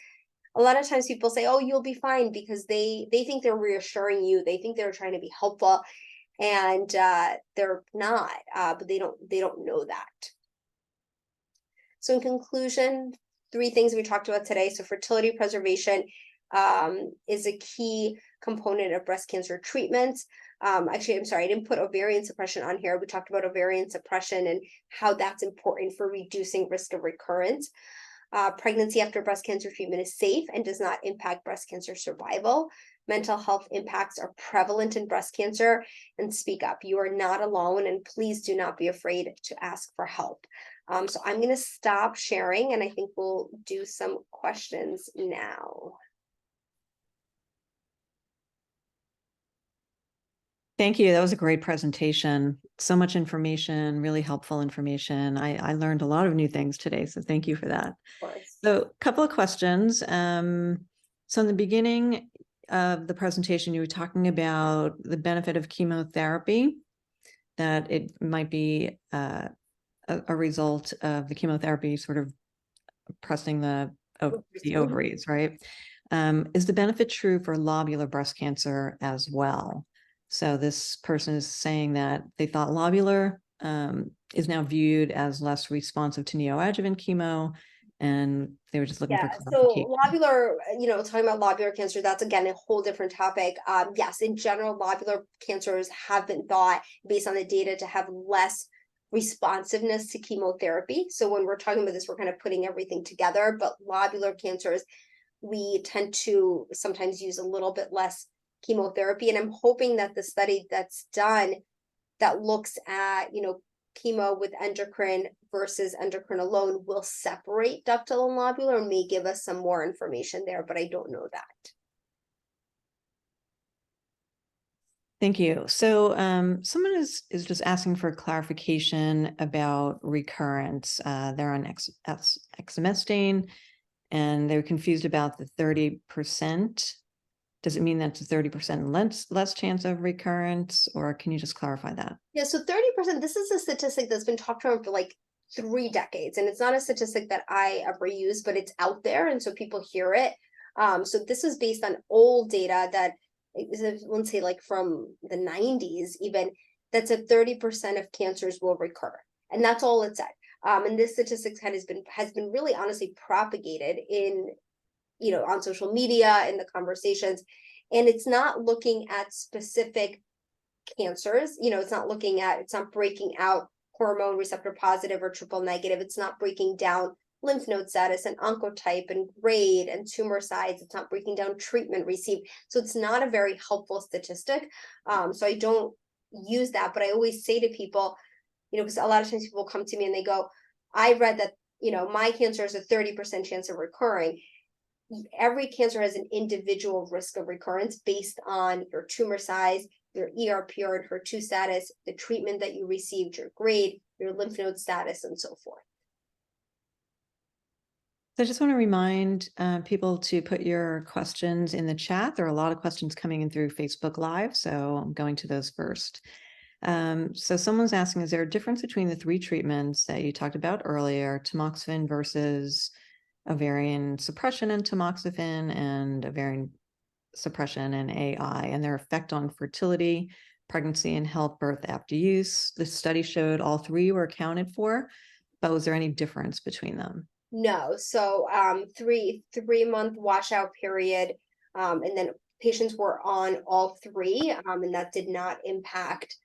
a lot of times people say, oh, you'll be fine, because they think they're reassuring you. They think they're trying to be helpful, and they're not, but they don't know that. So in conclusion, 3 things we talked about today. So fertility preservation is a key component of breast cancer treatments. Actually, I'm sorry, I didn't put ovarian suppression on here. We talked about ovarian suppression and how that's important for reducing risk of recurrence. Pregnancy after breast cancer treatment is safe and does not impact breast cancer survival. Mental health impacts are prevalent in breast cancer, and speak up. You are not alone, and please do not be afraid to ask for help. So I'm going to stop sharing, and I think we'll do some questions now. Thank you. That was a great presentation. So much information, really helpful information. I learned a lot of new things today, so thank you for that. Of course. So a couple of questions. So in the beginning of the presentation, you were talking about the benefit of chemotherapy, that it might be a result of the chemotherapy sort of pressing the ovaries, right? Is the benefit true for lobular breast cancer as well? So this person is saying that they thought lobular is now viewed as less responsive to neoadjuvant chemo, and they were just looking for clarification. So lobular, talking about lobular cancer, that's again a whole different topic. Yes, in general, lobular cancers have been thought, based on the data, to have less responsiveness to chemotherapy. So when we're talking about this, we're kind of putting everything together. But lobular cancers, we tend to sometimes use a little bit less chemotherapy. And I'm hoping that the study that's done that looks at, chemo with endocrine versus endocrine alone will separate ductal and lobular and may give us some more information there, but I don't know that. Thank you. So someone is just asking for clarification about recurrence. They're on exemestane and they're confused about the 30%. Does it mean that's a 30% less chance of recurrence, or can you just clarify that? Yeah, so 30%, this is a statistic that's been talked about for like 3 decades, and it's not a statistic that I ever use, but it's out there, and so people hear it. So this is based on old data that let's say like from the 90s even, that said 30% of cancers will recur, and that's all it said. And this statistic has been really honestly propagated in, on social media, in the conversations, and it's not looking at specific cancers. It's not breaking out hormone receptor positive or triple negative. It's not breaking down lymph node status and oncotype and grade and tumor size. It's not breaking down treatment received. So it's not a very helpful statistic. So I don't use that, but I always say to people, because a lot of times people come to me and they go, I read that, my cancer is a 30% chance of recurring. Every cancer has an individual risk of recurrence based on your tumor size, your ER/PR and HER2 status, the treatment that you received, your grade, your lymph node status, and so forth. So I just want to remind people to put your questions in the chat. There are a lot of questions coming in through Facebook Live, so I'm going to those first. So someone's asking, is there a difference between the 3 treatments that you talked about earlier, tamoxifen versus ovarian suppression and tamoxifen, and ovarian suppression and AI, and their effect on fertility, pregnancy, and health birth after use? The study showed all 3 were accounted for, but was there any difference between them? No. So 3-month washout period, and then patients were on all 3, and that did not impact,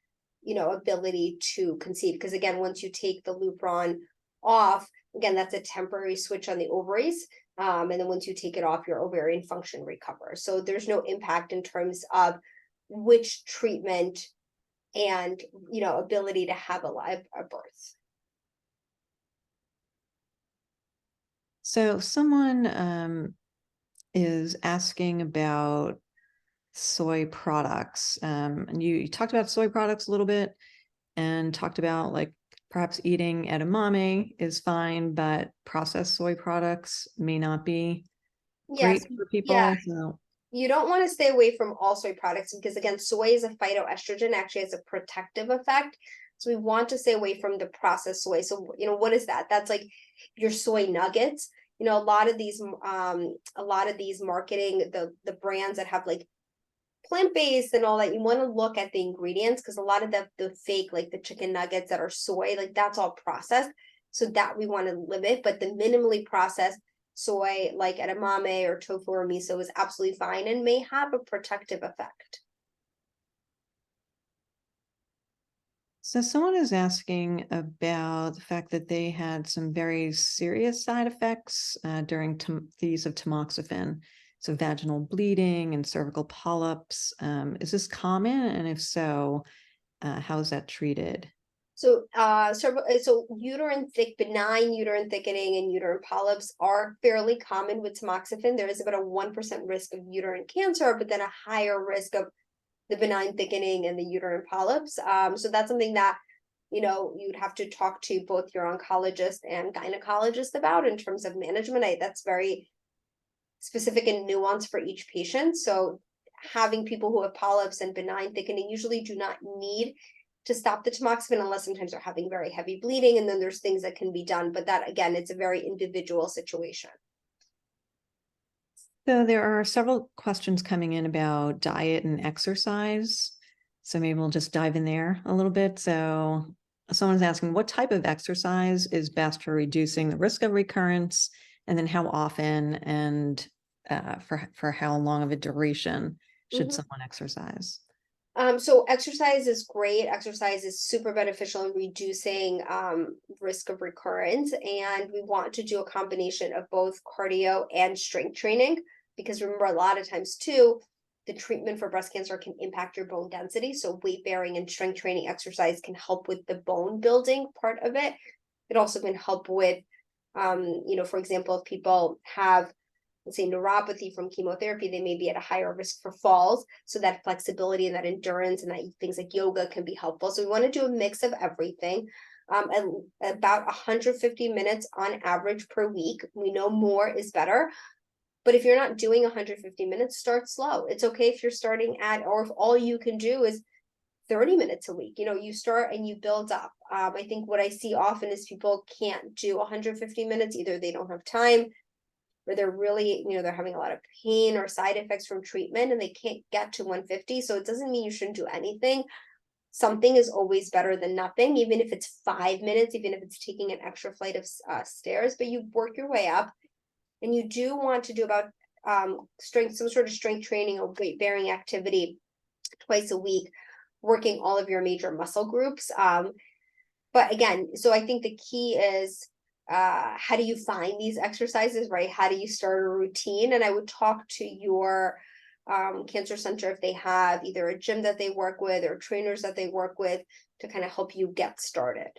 ability to conceive. Because again, once you take the Lupron off, again, that's a temporary switch on the ovaries. And then once you take it off, your ovarian function recovers. So there's no impact in terms of which treatment and, ability to have a birth. So someone is asking about soy products. And you talked about soy products a little bit and talked about like perhaps eating edamame is fine, but processed soy products may not be Yes. great for people. Yeah. So You don't want to stay away from all soy products because, again, soy is a phytoestrogen, actually has a protective effect. So we want to stay away from the processed soy. So, what is that? That's like your soy nuggets. A lot of these marketing, the brands that have like plant-based and all that, you want to look at the ingredients, because a lot of the fake, like the chicken nuggets that are soy, like that's all processed. So that we want to limit, but the minimally processed soy like edamame or tofu or miso is absolutely fine and may have a protective effect. So someone is asking about the fact that they had some very serious side effects during the use of tamoxifen. So vaginal bleeding and cervical polyps. Is this common? And if so, how is that treated? So, benign uterine thickening and uterine polyps are fairly common with tamoxifen. There is about a 1% risk of uterine cancer, but then a higher risk of the benign thickening and the uterine polyps. So that's something that, you'd have to talk to both your oncologist and gynecologist about in terms of management. That's very specific and nuanced for each patient. So having people who have polyps and benign thickening usually do not need to stop the tamoxifen unless sometimes they're having very heavy bleeding, and then there's things that can be done. But that, again, it's a very individual situation. So there are several questions coming in about diet and exercise. So maybe we'll just dive in there a little bit. So someone's asking, what type of exercise is best for reducing the risk of recurrence? And then how often and for how long of a duration should someone exercise? So exercise is great. Exercise is super beneficial in reducing risk of recurrence. And we want to do a combination of both cardio and strength training, because remember, a lot of times too, the treatment for breast cancer can impact your bone density. So weight bearing and strength training exercise can help with the bone building part of it. It also can help with, for example, if people have, let's say, neuropathy from chemotherapy, they may be at a higher risk for falls. So that flexibility and that endurance and that things like yoga can be helpful. So we want to do a mix of everything. About 150 minutes on average per week. We know more is better. But if you're not doing 150 minutes, start slow. It's okay if you're starting at, or if all you can do is 30 minutes a week. You start and you build up. I think what I see often is people can't do 150 minutes. Either they don't have time, or they're really, they're having a lot of pain or side effects from treatment and they can't get to 150. So it doesn't mean you shouldn't do anything. Something is always better than nothing, even if it's 5 minutes, even if it's taking an extra flight of stairs, but you work your way up. And you do want to do about some sort of strength training or weight bearing activity twice a week, working all of your major muscle groups. But again, so I think the key is how do you find these exercises, right? How do you start a routine? And I would talk to your cancer center if they have either a gym that they work with or trainers that they work with to kind of help you get started.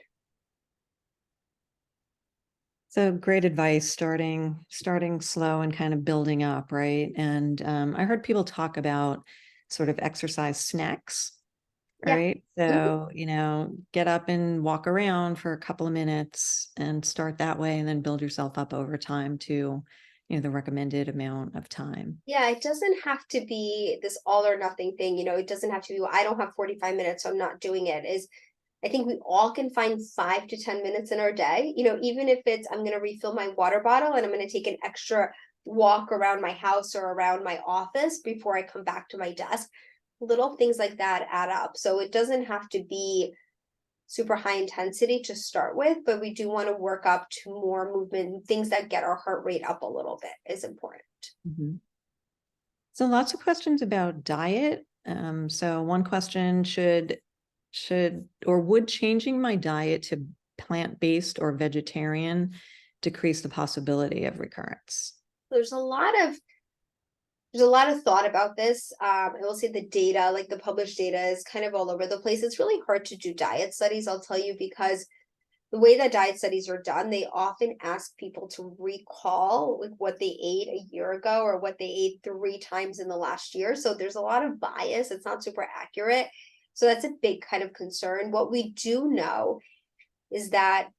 So great advice, starting slow and kind of building up, right? And I heard people talk about sort of exercise snacks, right? So, get up and walk around for a couple of minutes and start that way, and then build yourself up over time to, the recommended amount of time. Yeah, it doesn't have to be this all or nothing thing. It doesn't have to be, well, I don't have 45 minutes, so I'm not doing it. I think we all can find 5 to 10 minutes in our day, even if it's, I'm going to refill my water bottle and I'm going to take an extra walk around my house or around my office before I come back to my desk. Little things like that add up. So it doesn't have to be super high intensity to start with, but we do want to work up to more movement. Things that get our heart rate up a little bit is important. Mm-hmm. So lots of questions about diet. So one question, would changing my diet to plant-based or vegetarian decrease the possibility of recurrence? There's a lot of thought about this. I will say the data, like the published data, is kind of all over the place. It's really hard to do diet studies, I'll tell you, because the way that diet studies are done, they often ask people to recall like what they ate a year ago or what they ate 3 times in the last year. So there's a lot of bias. It's not super accurate. So that's a big kind of concern. What we do know is that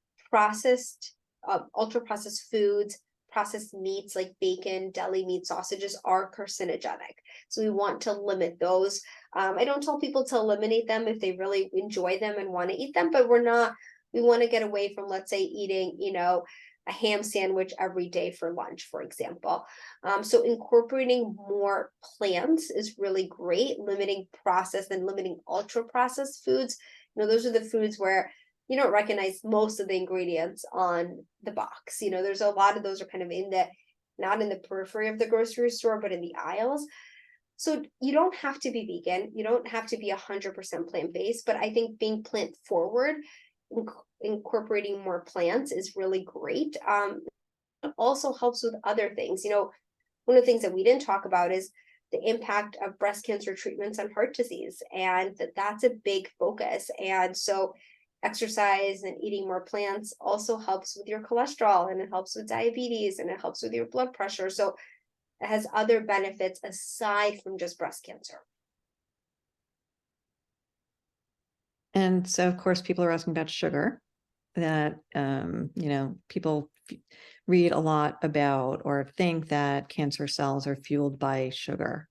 ultra processed foods, processed meats like bacon, deli meat, sausages are carcinogenic. So we want to limit those. I don't tell people to eliminate them if they really enjoy them and want to eat them, but we want to get away from, let's say, eating, a ham sandwich every day for lunch, for example. So incorporating more plants is really great, limiting processed and limiting ultra processed foods. Those are the foods where you don't recognize most of the ingredients on the box. There's a lot of those are kind of not in the periphery of the grocery store, but in the aisles. So you don't have to be vegan. You don't have to be 100% plant-based, but I think being plant forward, incorporating more plants is really great. It also helps with other things. One of the things that we didn't talk about is the impact of breast cancer treatments on heart disease, and that's a big focus. And so exercise and eating more plants also helps with your cholesterol, and it helps with diabetes, and it helps with your blood pressure. So it has other benefits aside from just breast cancer. And so, of course, people are asking about sugar, that, people read a lot about or think that cancer cells are fueled by sugar.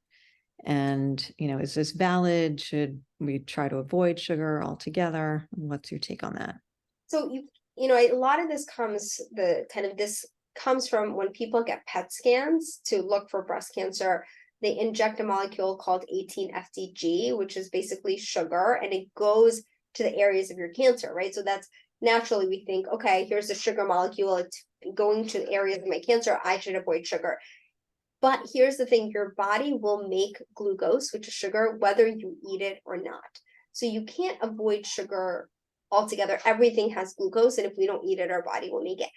And, is this valid? Should we try to avoid sugar altogether? What's your take on that? So a lot of this comes from when people get PET scans to look for breast cancer. They inject a molecule called 18-FDG, which is basically sugar, and it goes to the areas of your cancer, right? So that's naturally we think, okay, here's the sugar molecule. It's going to the areas of my cancer. I should avoid sugar. But here's the thing, your body will make glucose, which is sugar, whether you eat it or not. So you can't avoid sugar altogether. Everything has glucose, and if we don't eat it, our body will make it.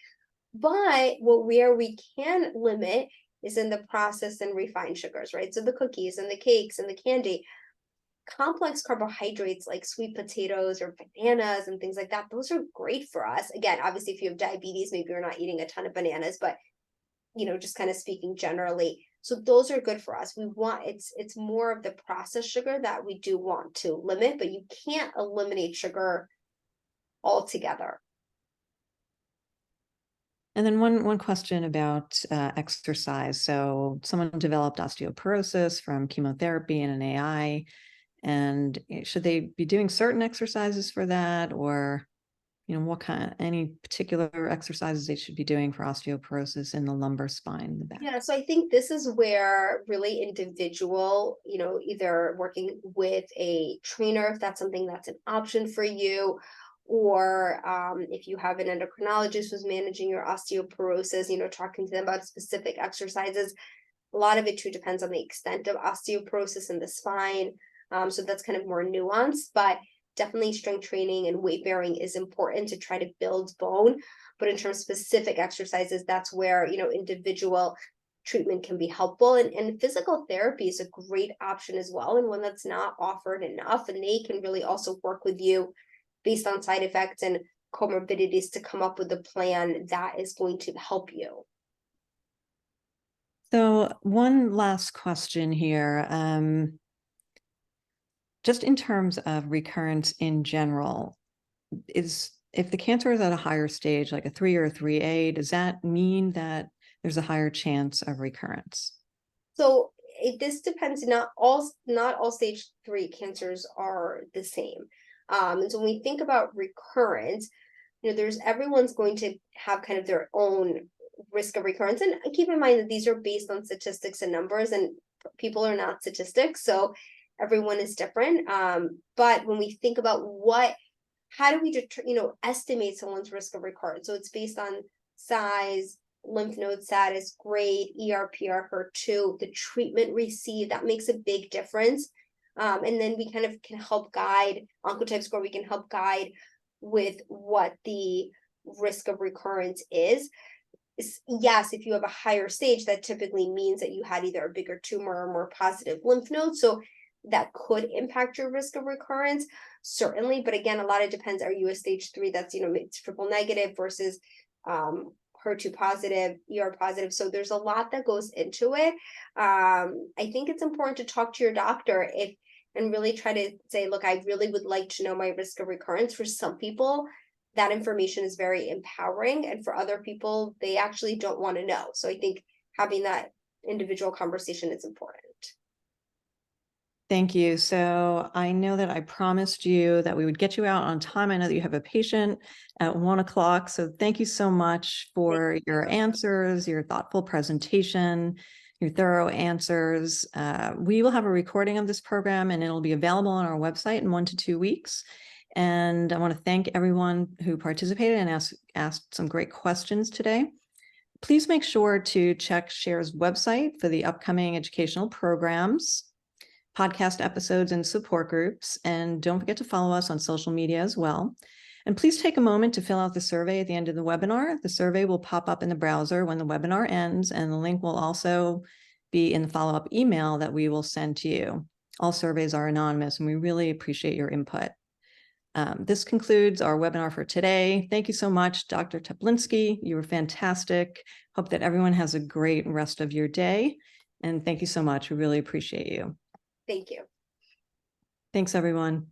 But where we can limit is in the processed and refined sugars, right? So the cookies and the cakes and the candy. Complex carbohydrates like sweet potatoes or bananas and things like that, those are great for us. Again, obviously, if you have diabetes, maybe you're not eating a ton of bananas, but just kind of speaking generally. So those are good for us. We want it's more of the processed sugar that we do want to limit, but you can't eliminate sugar altogether. And then one question about exercise. So someone developed osteoporosis from chemotherapy and an AI, and should they be doing certain exercises for that, or what any particular exercises they should be doing for osteoporosis in the lumbar spine, the back? Yeah, so I think this is where really individual, either working with a trainer, if that's something that's an option for you, or if you have an endocrinologist who's managing your osteoporosis, talking to them about specific exercises. A lot of it too depends on the extent of osteoporosis in the spine. So that's kind of more nuanced, but definitely strength training and weight bearing is important to try to build bone. But in terms of specific exercises, that's where, individual treatment can be helpful. And physical therapy is a great option as well, and one that's not offered enough. And they can really also work with you based on side effects and comorbidities to come up with a plan that is going to help you. So one last question here. Just in terms of recurrence in general, if the cancer is at a higher stage, like a 3 or a 3A, does that mean that there's a higher chance of recurrence? So this depends. Not all stage 3 cancers are the same. And so when we think about recurrence, everyone's going to have kind of their own risk of recurrence. And keep in mind that these are based on statistics and numbers, and people are not statistics. So everyone is different. But when we think about how do we estimate someone's risk of recurrence? So it's based on size, lymph node status, grade, ER/PR, HER2, the treatment received. That makes a big difference. And then we kind of can help guide Oncotype score. We can help guide with what the risk of recurrence is. Yes, if you have a higher stage, that typically means that you had either a bigger tumor or more positive lymph nodes. So that could impact your risk of recurrence, certainly. But again, a lot of depends. Are you a stage 3 that's it's triple negative versus HER2 positive, ER positive? So there's a lot that goes into it. I think it's important to talk to your doctor and really try to say, look, I really would like to know my risk of recurrence. For some people, that information is very empowering, and for other people, they actually don't want to know. So I think having that individual conversation is important. Thank you. So I know that I promised you that we would get you out on time. I know that you have a patient at 1 o'clock. So thank you so much for your answers, your thoughtful presentation, your thorough answers. We will have a recording of this program, and it'll be available on our website in 1 to 2 weeks. And I want to thank everyone who participated and asked some great questions today. Please make sure to check SHARE's website for the upcoming educational programs, podcast episodes, and support groups. And don't forget to follow us on social media as well. And please take a moment to fill out the survey at the end of the webinar. The survey will pop up in the browser when the webinar ends, and the link will also be in the follow-up email that we will send to you. All surveys are anonymous, and we really appreciate your input. This concludes our webinar for today. Thank you so much, Dr. Teplinsky. You were fantastic. Hope that everyone has a great rest of your day. And thank you so much. We really appreciate you. Thank you. Thanks, everyone.